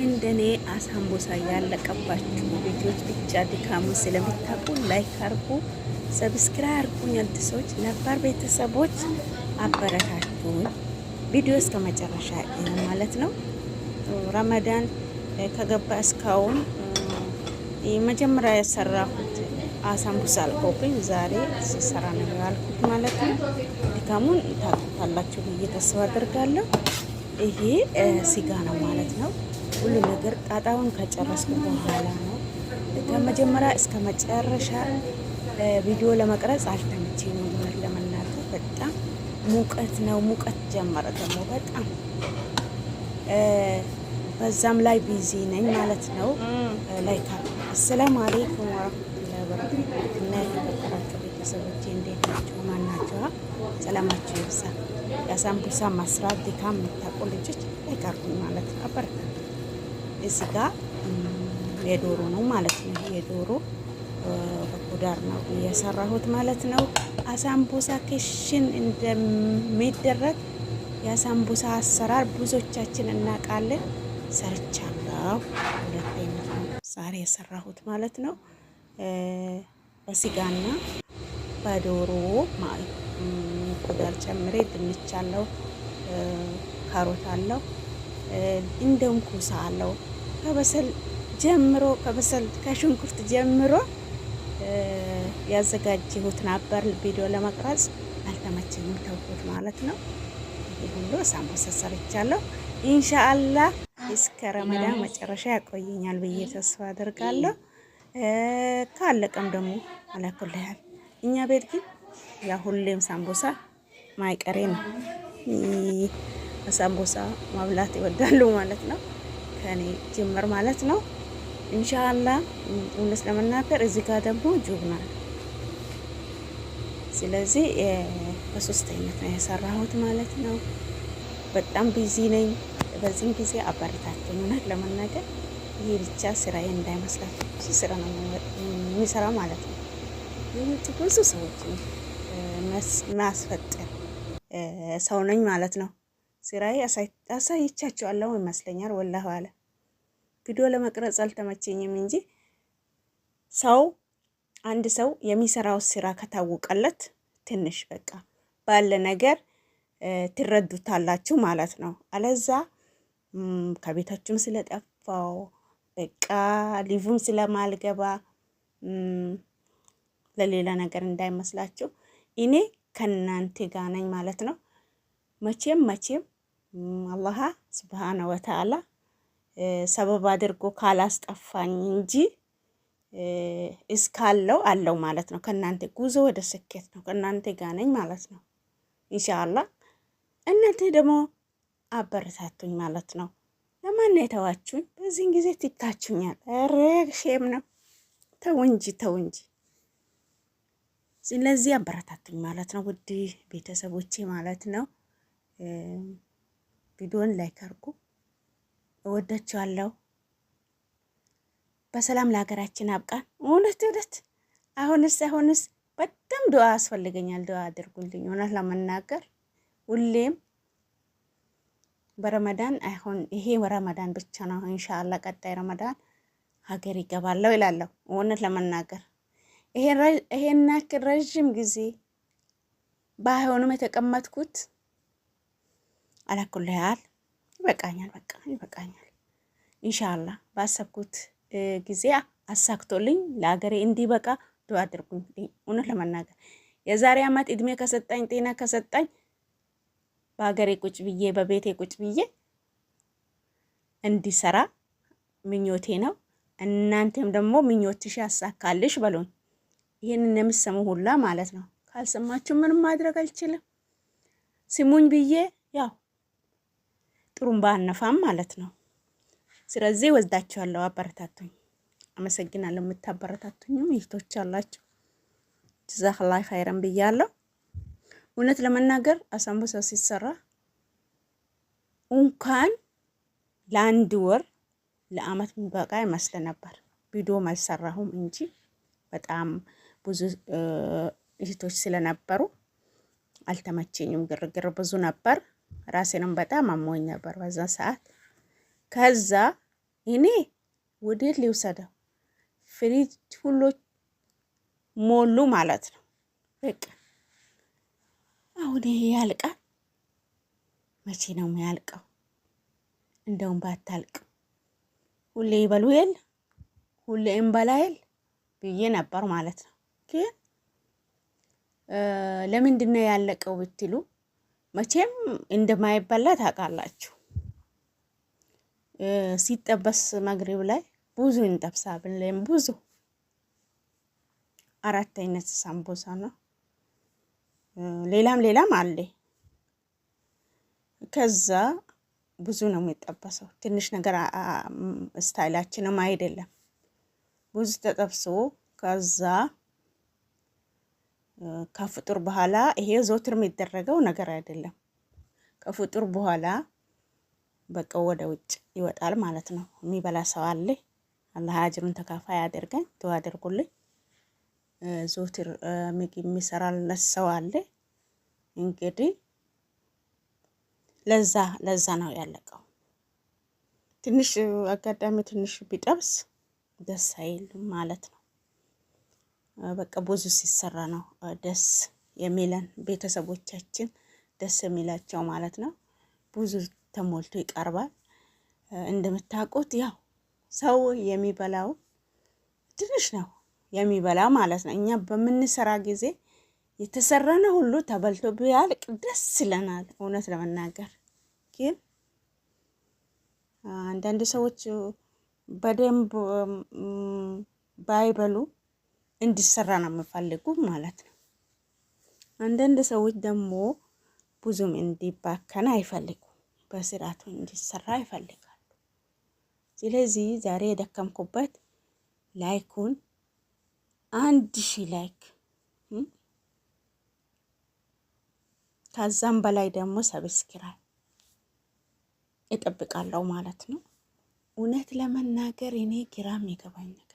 እንደኔ አሳምቡሳ ያለቀባችሁ ልጆች ብቻ ድካሙን ስለምታውቁ ላይክ አርጉ፣ ሰብስክራይብ አርጉኝ። አዲሶች ነባር ቤተሰቦች አበረታቱኝ። ቪዲዮ እስከ መጨረሻ ማለት ነው። ረመዳን ከገባ እስካሁን መጀመሪያ ያሰራሁት አሳምቡሳ አልቆብኝ ዛሬ ሲሰራ ነው ያልኩት ማለት ነው። ድካሙን ታውቁታላችሁ ብዬ ተስፋ አደርጋለሁ። ይሄ ስጋ ነው ማለት ነው። ሁሉ ነገር ጣጣውን ከጨረስኩ በኋላ ነው ከመጀመሪያ እስከ መጨረሻ ቪዲዮ ለመቅረጽ አልተመቸኝም። ለመናገር በጣም ሙቀት ነው። ሙቀት ጀመረ ደግሞ በጣም በዛም ላይ ቢዚ ነኝ ማለት ነው። ላይክ አሰላሙ አለይኩም ወራህመቱላሂ ወበረካቱህ። እና የተከበራችሁ ቤተሰቦቼ እንዴት ናችሁ? ማን ናችሁ? ሰላማችሁ ይብዛ። የአሳምቡሳ መስራት ድካም የምታውቁ ልጆች ላይክ አርጉኝ ማለት ነው። አበረታቱ። እዚህ ጋር የዶሮ ነው ማለት ነው። የዶሮ በኩዳር ነው የሰራሁት ማለት ነው። አሳምቡሳ ክሽን እንደሚደረግ የአሳምቡሳ አሰራር ብዙዎቻችን እናውቃለን። ሰርቻለሁ። ሁለት አይነት ነው ዛሬ የሰራሁት ማለት ነው። በስጋና በዶሮ ማለት ኩዳር ጨምሬ ድንች አለው፣ ካሮት አለው፣ እንደውም ኩሳ አለው። ከበሰል ጀምሮ ከሽንኩርት ጀምሮ ያዘጋጀሁት ነበር። ቪዲዮ ለመቅረጽ አልተመቸኝም ተውኩት ማለት ነው። ይሄ ሁሉ አሳምቡሳ ሰርቻለሁ። ኢንሻአላህ እስከ ረመዳን መጨረሻ ያቆየኛል ብዬ ተስፋ አደርጋለሁ። ካለቀም ደግሞ አላኩልሃል። እኛ ቤት ግን ያ ሁሌም ሳምቡሳ ማይቀሬ ነው። ሳምቡሳ ማብላት ይወዳሉ ማለት ነው። ከኔ ጅምር ማለት ነው። ኢንሻአላህ እውነት ለመናገር እዚህ ጋር ደግሞ ጁብና ነው። ስለዚህ በሶስት አይነት ነው የሰራሁት ማለት ነው። በጣም ቢዚ ነኝ። በዚህም ጊዜ አበረታቱኝ። እውነት ለመናገር ይሄ ብቻ ስራዬ እንዳይመስላችሁ ብዙ ስራ ነው የሚሰራ ማለት ነው። ይሄ ብዙ ሰዎች ማስፈጠር ሰው ነኝ ማለት ነው። ስራዬ አሳይቻችኋለሁ ይመስለኛል። ወላሂ አለ ቪዲዮ ለመቅረጽ አልተመቸኝም እንጂ አንድ ሰው የሚሰራው ስራ ከታወቀለት ትንሽ በቃ ባለ ነገር ትረዱታላችሁ ማለት ነው። አለዛ ከቤታችሁም ስለጠፋው በቃ ሊቭም ስለማልገባ ለሌላ ነገር እንዳይመስላችሁ እኔ ከናንተ ጋር ነኝ ማለት ነው። መቼም አላህ ሱብሃነሁ ወተዓላ ሰበብ አድርጎ ካላስጠፋኝ እንጂ እስካለው አለው ማለት ነው። ከናንተ ጉዞ ወደ ስኬት ነው። ከናንተ ጋር ነኝ ማለት ነው። ኢንሻአላህ እናንተ ደግሞ አበረታቱኝ ማለት ነው። ለማን የተዋችሁኝ? በዚህን ጊዜ ትታችሁኛል። ኧረ ሼም ነው። ተው እንጂ። ስለዚህ አበረታቱኝ ማለት ነው። ውድ ቤተሰቦቼ ማለት ነው። ቪዲዮን ላይክ አድርጉ። እወዳችኋለሁ። በሰላም ለሀገራችን አብቃን። እውነት አሁንስ በጣም ዱዓ ያስፈልገኛል። ዱዓ አድርጉልኝ። እውነት ለመናገር ሁሌም በረመዳን አይሆን ይሄ ረመዳን ብቻ ነው። ኢንሻአላህ ቀጣይ ረመዳን ሀገር ይገባለሁ ይላለሁ። እውነት ለመናገር ይሄን ያክል ረጅም ጊዜ ባይሆንም የተቀመጥኩት አላኩልሃል። ይበቃኛል። ኢንሻአላህ ባሰብኩት ጊዜ አሳክቶልኝ ለሀገሬ እንዲበቃ ዱዓ አድርጉኝ። እውነት ለመናገር የዛሬ አመት እድሜ ከሰጣኝ ጤና ከሰጣኝ በሀገሬ ቁጭ ብዬ በቤቴ ቁጭ ብዬ እንዲሰራ ምኞቴ ነው። እናንተም ደግሞ ምኞትሽ ያሳካልሽ በሉኝ። ይሄንን የምትሰሙ ሁላ ማለት ነው። ካልሰማችሁ ምንም ማድረግ አልችልም። ስሙኝ ብዬ ያው ጥሩምባ አነፋም ማለት ነው። ስለዚህ ወዝዳችኋለሁ። አበረታቱኝ። አመሰግናለሁ። የምታበረታቱኝም ይህቶች አላችሁ። ጀዛከላህ ኸይረን ብያለሁ። እውነት ለመናገር አሳምቡሳ ሲሰራ እንኳን ለአንድ ወር ለአመት የሚበቃ ይመስል ነበር። ቪዲዮ አልሰራሁም እንጂ በጣም ብዙ እህቶች ስለነበሩ አልተመቸኝም። ግርግር ብዙ ነበር። ራሴንም በጣም አሞኝ ነበር በዛ ሰዓት። ከዛ እኔ ወዴት ሊውሰደው? ፍሪጅ ሁሉ ሞሉ ማለት ነው። በቃ አሁን ይሄ ያልቃል። መቼ ነው የሚያልቀው? እንደውም ባታልቅ ሁሌ ይበሉ የለ ሁሌ እንበላ የለ ብዬ ነበር ማለት ነው። ግን ለምንድን ነው ያለቀው ብትሉ መቼም እንደማይበላ ታውቃላችሁ። ሲጠበስ መግሪብ ላይ ብዙ እንጠብሳለን። ብዙ 4 አይነት ሳምቡሳ ነው። ሌላም አለ። ከዛ ብዙ ነው የሚጠበሰው። ትንሽ ነገር ስታይላችንም አይደለም። ብዙ ተጠብሶ ከዛ ከፍጡር በኋላ ይሄ ዘወትር የሚደረገው ነገር አይደለም። ከፍጡር በኋላ በቃ ወደ ውጭ ይወጣል ማለት ነው። የሚበላ ሰው አለ። አላህ አጅሩን ተካፋይ አድርገን ዱአ አድርጉልኝ። ዘወትር ምግብ የሚሰራለት ሰው አለ። እንግዲህ ለዛ ነው ያለቀው። ትንሽ አጋጣሚ ትንሽ ቢጠብስ ደስ አይልም ማለት ነው። በቃ ብዙ ሲሰራ ነው ደስ የሚለን፣ ቤተሰቦቻችን ደስ የሚላቸው ማለት ነው። ብዙ ተሞልቶ ይቀርባል። እንደምታውቁት ያው ሰው የሚበላው ትንሽ ነው የሚበላ ማለት ነው። እኛ በምንሰራ ጊዜ የተሰራነ ሁሉ ተበልቶ ቢያልቅ ደስ ይለናል። እውነት ለመናገር ግን አንዳንድ ሰዎች በደንብ ባይበሉ እንዲሰራ ነው የሚፈልጉ ማለት ነው። አንዳንድ ሰዎች ደግሞ ብዙም እንዲባከን አይፈልጉም፣ በስርዓቱ እንዲሰራ ይፈልጋሉ። ስለዚህ ዛሬ የደከምኩበት ላይኩን 1000 ላይክ ከዛም በላይ ደግሞ ሰብስክራይብ እጠብቃለሁ ማለት ነው። እውነት ለመናገር እኔ ግራም የገባኝ ነገር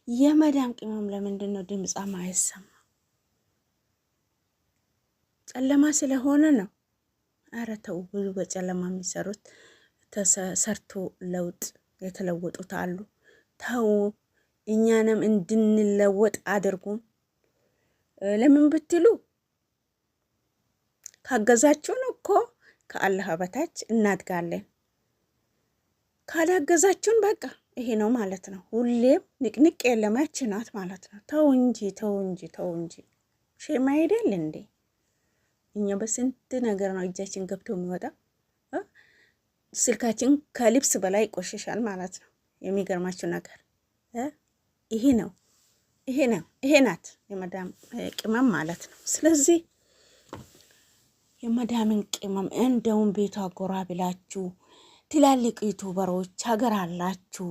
የመዳም ቅመም ለምንድን ነው ድምጻ ማይሰማ? ጨለማ ስለሆነ ነው? አረ ተው። ብዙ በጨለማ የሚሰሩት ተሰርቶ ለውጥ የተለወጡት አሉ። ተው፣ እኛንም እንድንለወጥ አድርጉን። ለምን ብትሉ ካገዛችሁን እኮ ከአላህ በታች እናድጋለን። ካላገዛችሁን በቃ ይሄ ነው ማለት ነው። ሁሌም ንቅንቅ የለማች ናት ማለት ነው። ተው እንጂ ሼማ አይደል እንዴ? እኛ በስንት ነገር ነው እጃችን ገብቶ የሚወጣ። ስልካችን ከልብስ በላይ ይቆሽሻል ማለት ነው። የሚገርማችሁ ነገር ይሄ ናት የመዳም ቅመም ማለት ነው። ስለዚህ የመዳምን ቅመም እንደውም ቤቷ ጎራ ብላችሁ ትላልቅ ዩቱበሮች ሀገር አላችሁ።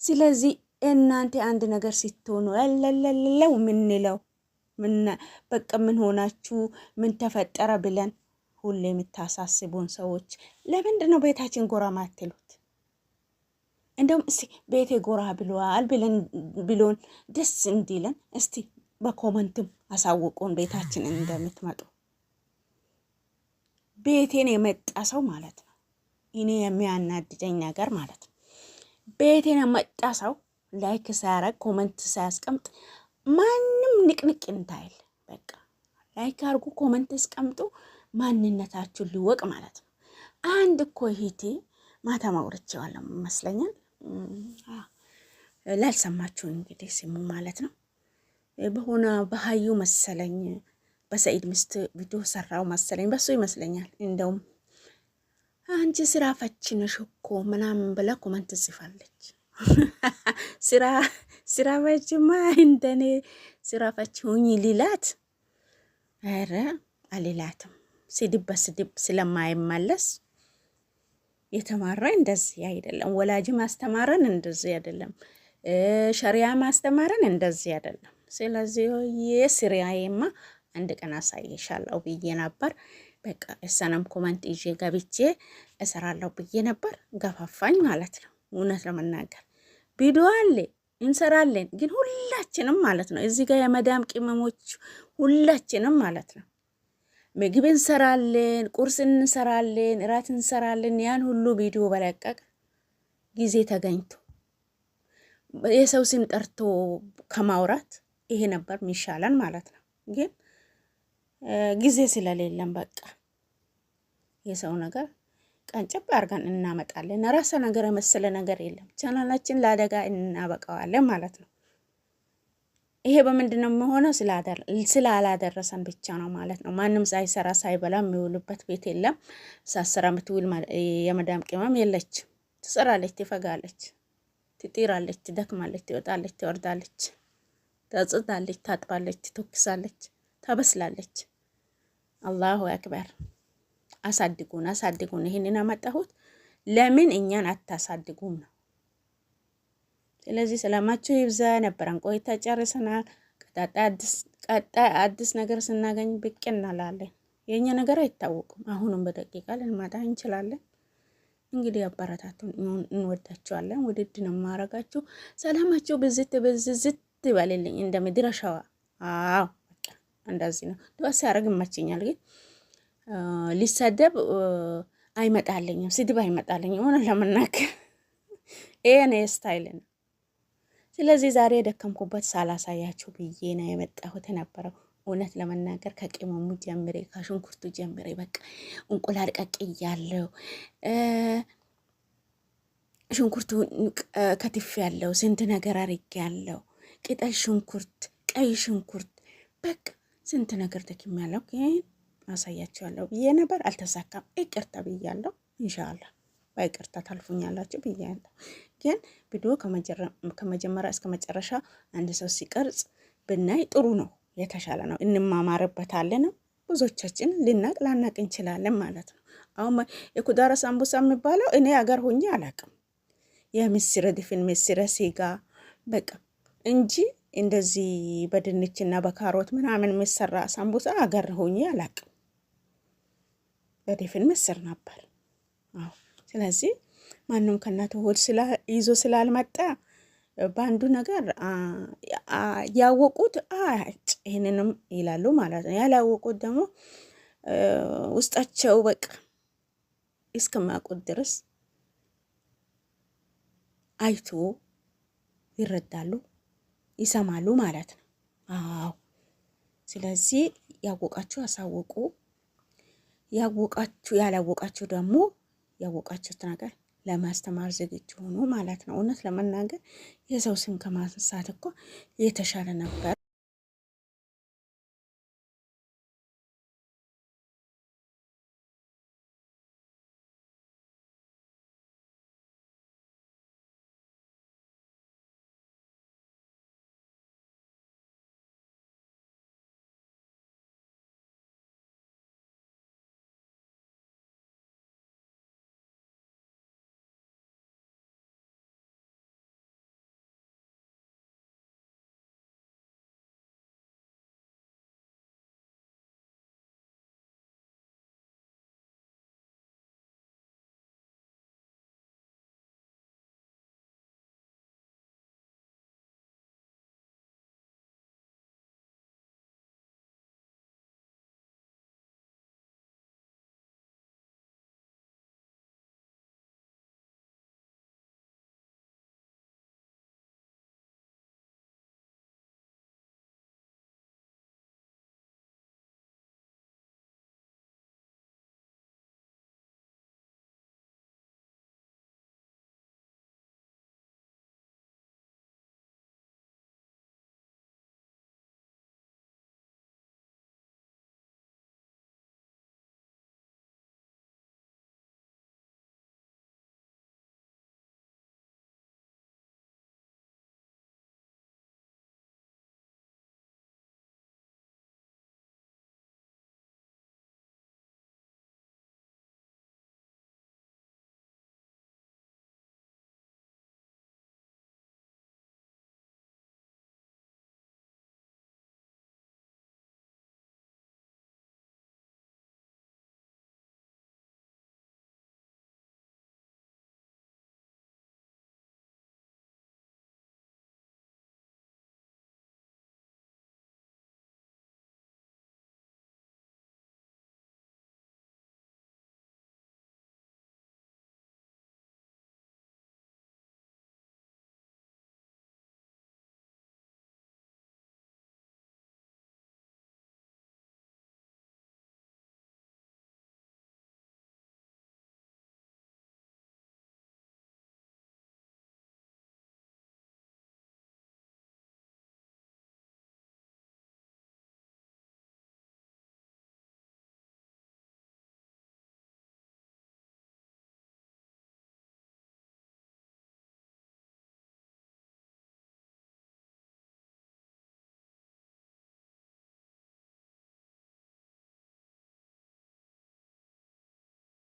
ስለዚህ እናንተ አንድ ነገር ስትሆኑ ለለለለው ምንለው በቃ ምን ሆናችሁ ምን ተፈጠረ ብለን ሁሌ የምታሳስቡን ሰዎች ለምንድን ነው ቤታችን ጎራ ማትሉት? እንደውም እስቲ ቤቴ ጎራ ብሏል ብሎን ደስ እንዲለን እስቲ በኮመንትም አሳውቁን ቤታችን እንደምትመጡ። ቤቴን የመጣ ሰው ማለት ነው እኔ የሚያናድደኝ ነገር ማለት ነው። ቤቴን የመጣ ሰው ላይክ ሳያረግ ኮመንት ሳያስቀምጥ ማንም ንቅንቅ እንታይል። በቃ ላይክ አርጉ፣ ኮመንት አስቀምጡ፣ ማንነታችሁን ሊወቅ ማለት ነው። አንድ እኮ ይሄቴ ማታ ማውረቻለሁ ይመስለኛል፣ ላልሰማችሁ እንግዲህ ስሙ ማለት ነው። በሆነ በሀዩ መሰለኝ በሰኢድ ሚስት ቪዲዮ ሰራው መሰለኝ፣ በሱ ይመስለኛል። እንደውም አንቺ ስራ ፈቺ ነሽ እኮ ምናምን ብላ ኮመንት ጽፋለች። ስራ ፈቺማ እንደኔ ስራ ፈቺ ሁኚ ሊላት፣ ኧረ አልላትም። ስድብ በስድብ ስለማይመለስ የተማረ እንደዚህ አይደለም። ወላጅ ማስተማረን እንደዚህ አይደለም። ሸሪያ ማስተማረን እንደዚህ አይደለም። ስለዚህ የስሪያዬማ አንድ ቀን አሳይሻለሁ ብዬ ነበር። በቃ እሰነም ኮመንት ይዤ ገብቼ እሰራለሁ ብዬ ነበር። ገፋፋኝ ማለት ነው። እውነት ለመናገር ቪዲዮ አለ እንሰራለን፣ ግን ሁላችንም ማለት ነው እዚህ ጋር የመዳም ቅመሞች ሁላችንም ማለት ነው ምግብ እንሰራለን፣ ቁርስ እንሰራለን፣ እራት እንሰራለን። ያን ሁሉ ቪዲዮ በለቀቅ ጊዜ ተገኝቶ የሰው ስም ጠርቶ ከማውራት ይሄ ነበር የሚሻለን ማለት ነው። ግን ጊዜ ስለሌለን በቃ የሰው ነገር ቀንጨብ አድርገን እናመጣለን። ራሳ ነገር የመሰለ ነገር የለም። ቻናላችን ለአደጋ እናበቃዋለን ማለት ነው። ይሄ በምንድነው የሚሆነው? ስላላደረሰን ብቻ ነው ማለት ነው። ማንም ሳይሰራ ሳይበላ የሚውልበት ቤት የለም። ሳሰራ የምትውል የመዳም ቅመም የለች። ትሰራለች፣ ትፈጋለች፣ ትጥራለች፣ ትደክማለች፣ ትወጣለች፣ ትወርዳለች፣ ታጽዳለች፣ ታጥባለች፣ ትተኩሳለች፣ ታበስላለች። አላሁ አክበር። አሳድጉን፣ አሳድጉን። ይሄንን አመጣሁት ለምን እኛን አታሳድጉም ነው። ስለዚህ ሰላማችሁ ይብዛ። ነበረን ቆይታ ጨርሰናል። ቀጣይ አዲስ ነገር ስናገኝ ብቅ እንላለን። የኛ ነገር አይታወቅም። አሁንም በደቂቃ ልንመጣ እንችላለን። እንግዲህ አበረታቱን። እንወዳችኋለን። ውድድ ነው ማረጋችሁ። ሰላማችሁ ብዝት ብዝዝት ይበልልኝ እንደ ምድረ ሸዋ። አዎ በቃ እንደዚህ ነው። ድዋስ ያረግ ይመችኛል ግን ሊሰደብ አይመጣልኝም። ስድብ አይመጣልኝም ሆነ ለመናገር ይሄ ነው ስታይል ነው። ስለዚህ ዛሬ የደከምኩበት ሳላሳያችሁ ብዬ ነው የመጣሁት የነበረው። እውነት ለመናገር ከቅመሙ ጀምሬ ከሽንኩርቱ ጀምሬ በቃ እንቁላል ቀቅያለሁ፣ ሽንኩርቱ ከትፍ ያለው ስንት ነገር አርጌያለሁ፣ ቅጠል ሽንኩርት፣ ቀይ ሽንኩርት በቃ ስንት ነገር ደክሜያለሁ። ግን አሳያችኋለሁ ብዬ ነበር፣ አልተሳካም። ይቅርታ ብያለሁ። ኢንሻአላህ በይቅርታ ታልፉኛላችሁ ብያለሁ። ግን ቪዲዮ ከመጀመሪያ እስከ መጨረሻ አንድ ሰው ሲቀርጽ ብናይ ጥሩ ነው፣ የተሻለ ነው፣ እንማማርበታለን። ብዙዎቻችን ላናቅ እንችላለን ማለት ነው። አሁን የኩዳራ ሳምቡሳ የሚባለው እኔ አገር ሆኜ አላቅም። የምስር ድፍን ምስር ስጋ በቃ እንጂ እንደዚህ በድንችና በካሮት ምናምን የሚሰራ ሳምቡሳ አገር ሆኜ አላቅም። በድፍን ምስር ነበር። አዎ ስለዚህ ማንም ከእናቱ ሆድ ይዞ ስላልመጣ በአንዱ ነገር ያወቁት ይሄንንም ይላሉ ማለት ነው። ያላወቁት ደግሞ ውስጣቸው በቃ እስከማያውቁት ድረስ አይቶ ይረዳሉ፣ ይሰማሉ ማለት ነው። አዎ ስለዚህ ያወቃችሁ አሳውቁ፣ ያላወቃችሁ ደግሞ ያወቃችሁት ነገር ለማስተማር ዝግጁ ሆኑ ማለት ነው። እውነት ለመናገር የሰው ስም ከማንሳት እኮ የተሻለ ነበር።